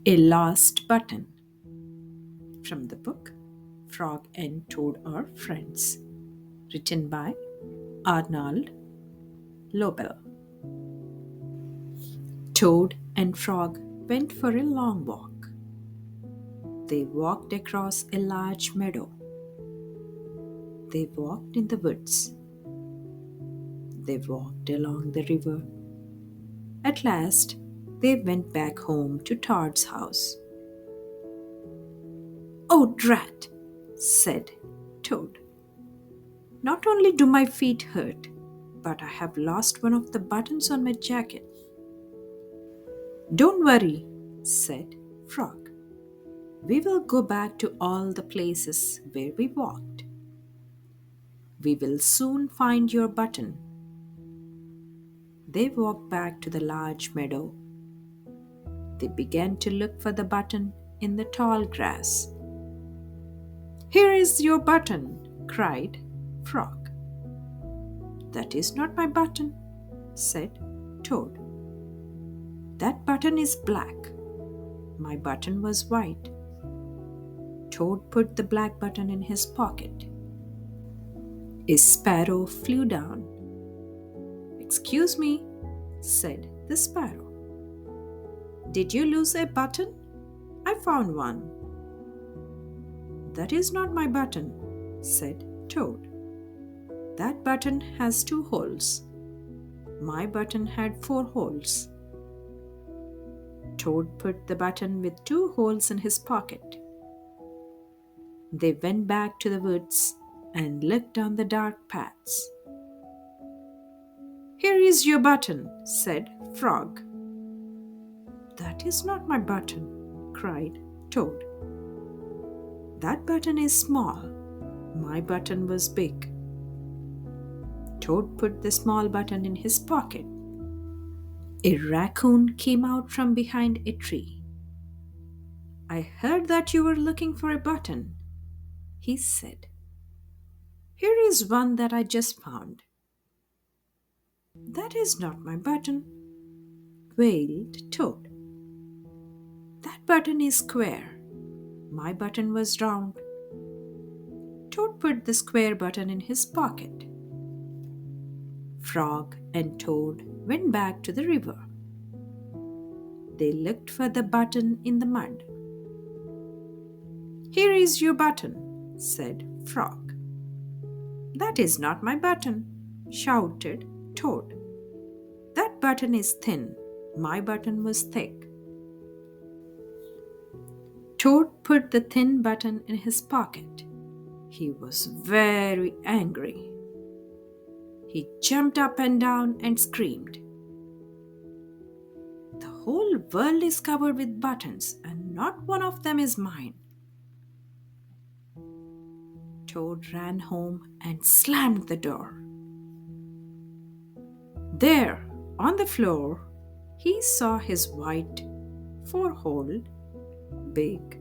A Lost Button from the book Frog and Toad Are Friends, written by Arnold Lobel. Toad and Frog went for a long walk. They walked across a large meadow. They walked in the woods. They walked along the river. At last, they went back home to Toad's house. "Oh, drat!" said Toad. "Not only do my feet hurt, but I have lost one of the buttons on my jacket." "Don't worry," said Frog. "We will go back to all the places where we walked. We will soon find your button." They walked back to the large meadow. They began to look for the button in the tall grass. "Here is your button," cried Frog. "That is not my button," said Toad. "That button is black. My button was white." Toad put the black button in his pocket. A sparrow flew down. "Excuse me," said the sparrow. "Did you lose a button? I found one." "That is not my button," said Toad. "That button has 2 holes. My button had 4 holes." Toad put the button with 2 holes in his pocket. They went back to the woods and looked on the dark paths. "Here is your button," said Frog. "That is not my button," cried Toad. "That button is small. My button was big." Toad put the small button in his pocket. A raccoon came out from behind a tree. "I heard that you were looking for a button," he said. "Here is one that I just found." "That is not my button," wailed Toad. "That button is square. My button was round." Toad put the square button in his pocket. Frog and Toad went back to the river. They looked for the button in the mud. "Here is your button," said Frog. "That is not my button," shouted Toad. "That button is thin. My button was thick." Toad put the thin button in his pocket. He was very angry. He jumped up and down and screamed. "The whole world is covered with buttons, and not one of them is mine." Toad ran home and slammed the door. There, on the floor, he saw his white, 4-holed, big,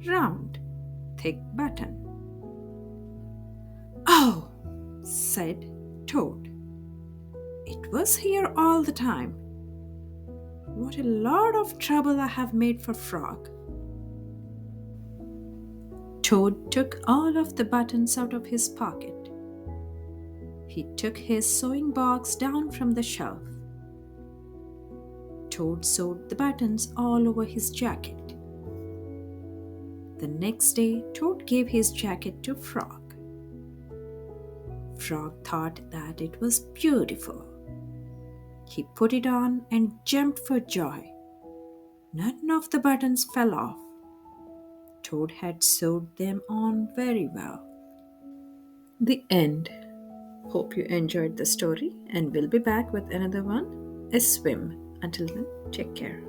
round, thick button. "Oh," said Toad. "It was here all the time. What a lot of trouble I have made for Frog." Toad took all of the buttons out of his pocket. He took his sewing box down from the shelf. Toad sewed the buttons all over his jacket. The next day, Toad gave his jacket to Frog. Frog thought that it was beautiful. He put it on and jumped for joy. None of the buttons fell off. Toad had sewed them on very well. The end. Hope you enjoyed the story, and we'll be back with another one, A Swim. Until then, take care.